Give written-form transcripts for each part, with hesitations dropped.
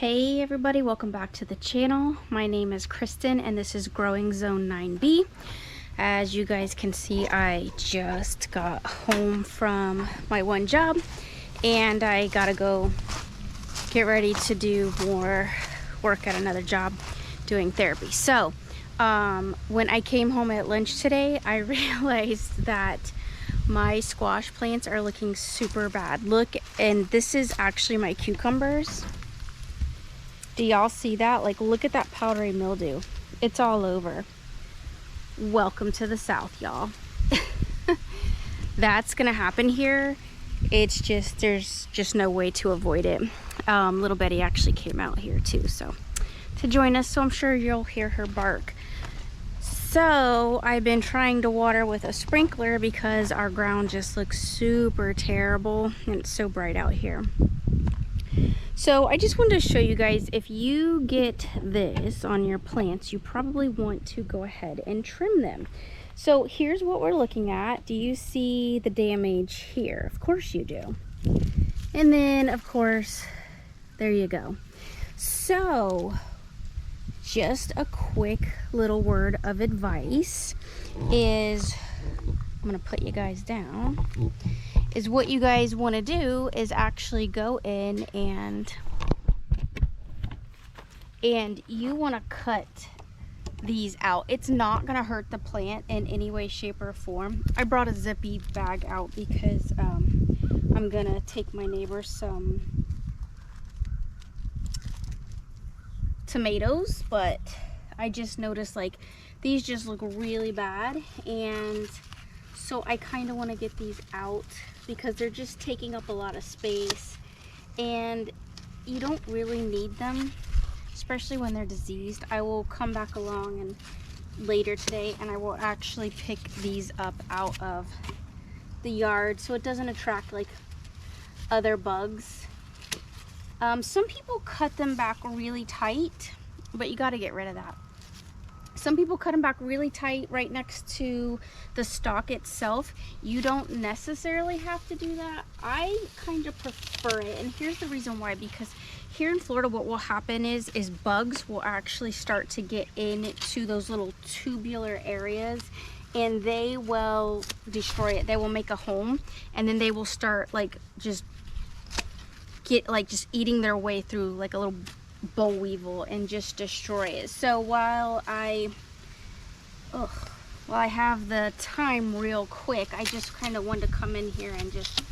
Hey everybody, welcome back to the channel. My name is Kristen and this is Growing Zone 9B. As you guys can see, I just got home from my one job and I gotta go get ready to do more work at another job doing therapy. So when I came home at lunch today, I realized that my squash plants are looking super bad. Look, and this is actually my cucumbers. Do y'all see that? Like, look at that powdery mildew. It's all over. Welcome to the South, y'all. That's gonna happen here. It's just, there's just no way to avoid it. Little Betty actually came out here too, so to join us, so I'm sure you'll hear her bark. So I've been trying to water with a sprinkler because our ground just looks super terrible and it's so bright out here. So I just wanted to show you guys, if you get this on your plants, you probably want to go ahead and trim them. So here's what we're looking at. Do you see the damage here? Of course you do. And then of course, there you go. So just a quick little word of advice is, I'm gonna put you guys down, is what you guys want to do is actually go in and you want to cut these out. It's not going to hurt the plant in any way, shape, or form. I brought a zippy bag out because I'm going to take my neighbor some tomatoes, but I just noticed like these just look really bad, and so I kind of want to get these out because they're just taking up a lot of space and you don't really need them, especially when they're diseased. I will come back along and later today and I will actually pick these up out of the yard so it doesn't attract like other bugs. Some people cut them back really tight, but you got to get rid of that. Some people cut them back really tight right next to the stalk itself. You don't necessarily have to do that. I kind of prefer it, and here's the reason why. Because here in Florida, what will happen is bugs will actually start to get into those little tubular areas, and they will destroy it. They will make a home, and then they will start like just eating their way through like a little boll weevil and just destroy it. So while I have the time real quick, I just kind of wanted to come in here and just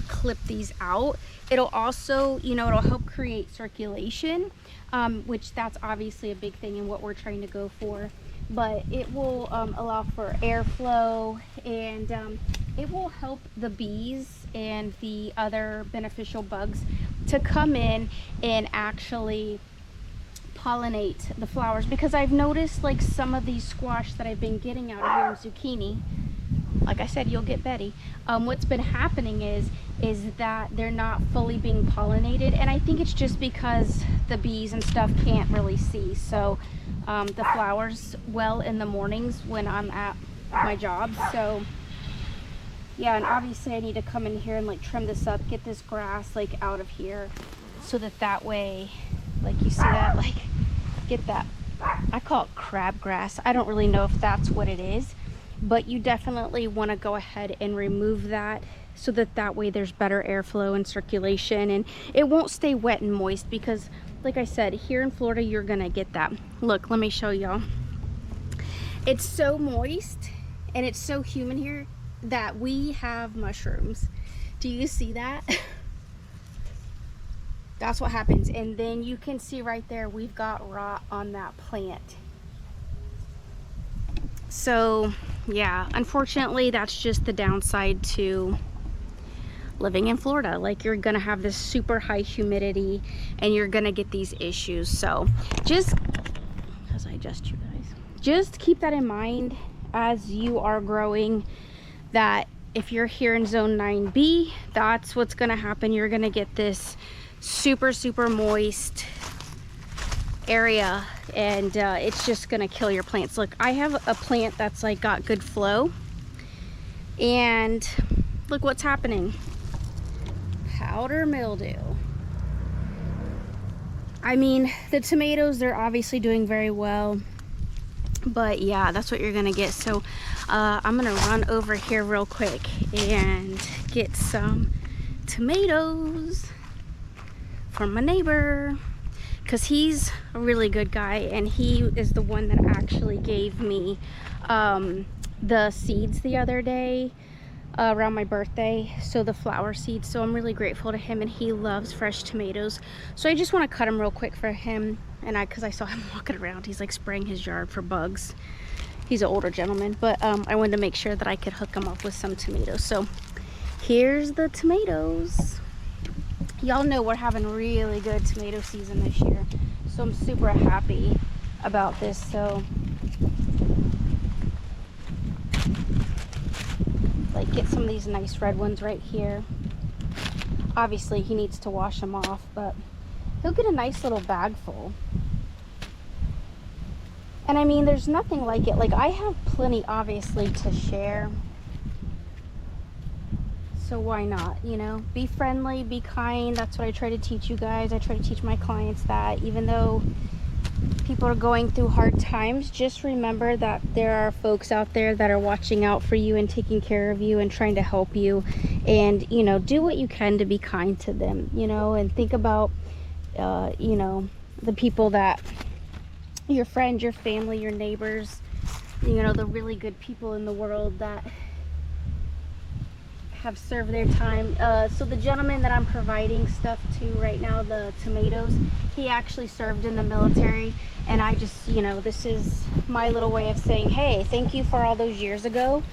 clip these out. It'll also, you know, it'll help create circulation, which that's obviously a big thing and what we're trying to go for, but it will allow for airflow, and it will help the bees and the other beneficial bugs to come in and actually pollinate the flowers. Because I've noticed like some of these squash that I've been getting out of here in zucchini, like I said, you'll get Betty. What's been happening is that they're not fully being pollinated, and I think it's just because the bees and stuff can't really see. So the flowers well in the mornings when I'm at my job. So yeah, and obviously I need to come in here and like trim this up, get this grass like out of here, so that way, like you see that, like get that, I call it crabgrass. I don't really know if that's what it is, but you definitely want to go ahead and remove that so that way there's better airflow and circulation, and it won't stay wet and moist. Because like I said, here in Florida you're gonna get that. Look, let me show y'all. It's so moist and it's so humid here that we have mushrooms. Do you see that? That's what happens. And then you can see right there, we've got rot on that plant. So yeah, unfortunately that's just the downside to living in Florida. Like, you're gonna have this super high humidity and you're gonna get these issues. So just, as I adjust you guys, just keep that in mind as you are growing, that if you're here in zone 9B, that's what's going to happen. You're going to get this super moist area, and it's just going to kill your plants. Look, I have a plant that's like got good flow, and look what's happening. Powder mildew. I mean, the tomatoes, they're obviously doing very well. But yeah, that's what you're gonna get. So I'm gonna run over here real quick and get some tomatoes from my neighbor, because he's a really good guy, and he is the one that actually gave me the seeds the other day around my birthday, so the flower seeds. So I'm really grateful to him, and he loves fresh tomatoes. So I just want to cut them real quick for him, and because I saw him walking around, he's like spraying his yard for bugs. He's an older gentleman, but I wanted to make sure that I could hook him up with some tomatoes. So here's the tomatoes. Y'all know we're having really good tomato season this year, so I'm super happy about this. So like, get some of these nice red ones right here. Obviously he needs to wash them off, but he'll get a nice little bag full. And I mean, there's nothing like it. Like, I have plenty obviously to share, so why not, you know? Be friendly, be kind. That's what I try to teach you guys. I try to teach my clients that even though people are going through hard times, just remember that there are folks out there that are watching out for you and taking care of you and trying to help you. And, you know, do what you can to be kind to them, you know, and think about, you know, the people that, your friends, your family, your neighbors, you know, the really good people in the world that have served their time. So the gentleman that I'm providing stuff to right now, the tomatoes, he actually served in the military, and I just, you know, this is my little way of saying, hey, thank you for all those years ago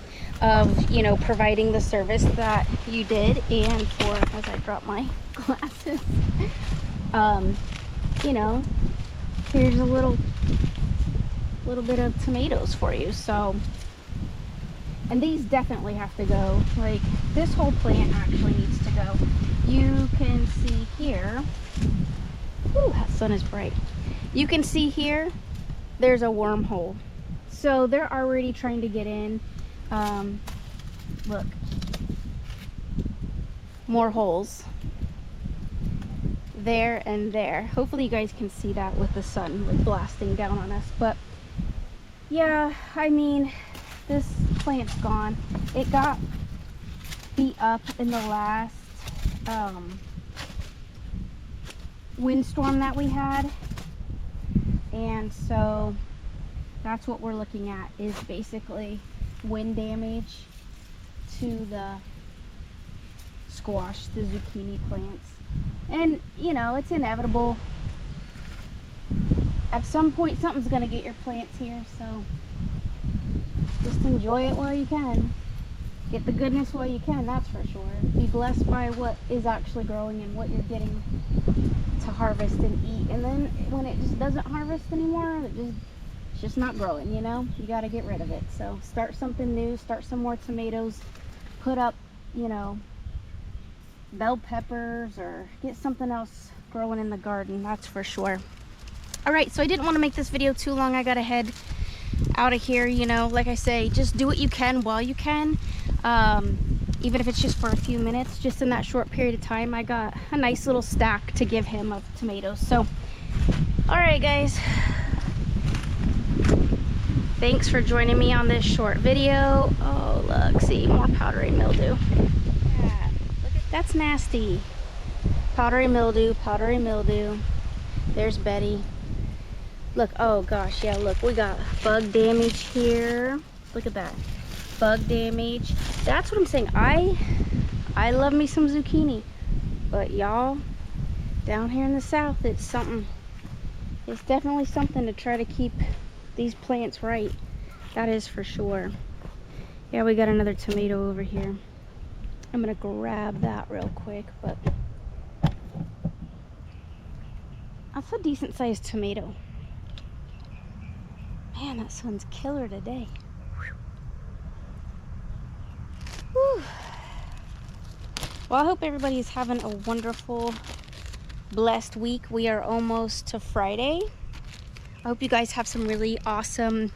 of, you know, providing the service that you did, and for, as I drop my glasses, you know, here's a little bit of tomatoes for you. So, and these definitely have to go. Like, this whole plant actually needs to go. You can see here, ooh, that sun is bright. You can see here, there's a wormhole. So they're already trying to get in. Look, more holes there and there. Hopefully you guys can see that with the sun like blasting down on us. But yeah, I mean, this plant's gone. It got beat up in the last windstorm that we had, and so that's what we're looking at, is basically wind damage to the squash, the zucchini plants. And you know, it's inevitable. At some point something's gonna get your plants here, so just enjoy it while you can. Get the goodness while you can, that's for sure. Be blessed by what is actually growing and what you're getting to harvest and eat. And then when it just doesn't harvest anymore, it's just not growing, you know? You got to get rid of it. So start something new, start some more tomatoes, put up, you know, bell peppers, or get something else growing in the garden, that's for sure. All right, so I didn't want to make this video too long. I got to head out of here. You know, like I say, just do what you can while you can, even if it's just for a few minutes. Just in that short period of time, I got a nice little stack to give him of tomatoes. So all right guys, thanks for joining me on this short video. Oh look, see, more powdery mildew. Yeah, look at, that's nasty. Powdery mildew, powdery mildew. There's Betty. Look, oh gosh, yeah, look, we got bug damage here. Look at that, bug damage. That's what I'm saying. I love me some zucchini, but y'all down here in the south, it's something. It's definitely something to try to keep these plants right. That is for sure. Yeah, we got another tomato over here. I'm gonna grab that real quick, but that's a decent sized tomato. Man, that sun's killer today. Whew. Well, I hope everybody's having a wonderful, blessed week. We are almost to Friday. I hope you guys have some really awesome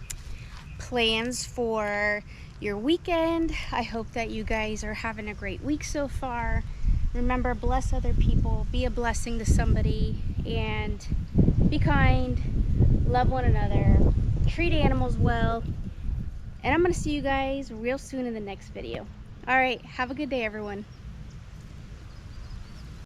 plans for your weekend. I hope that you guys are having a great week so far. Remember, bless other people, be a blessing to somebody, and be kind, love one another, treat animals well. And I'm going to see you guys real soon in the next video. All right, have a good day, everyone.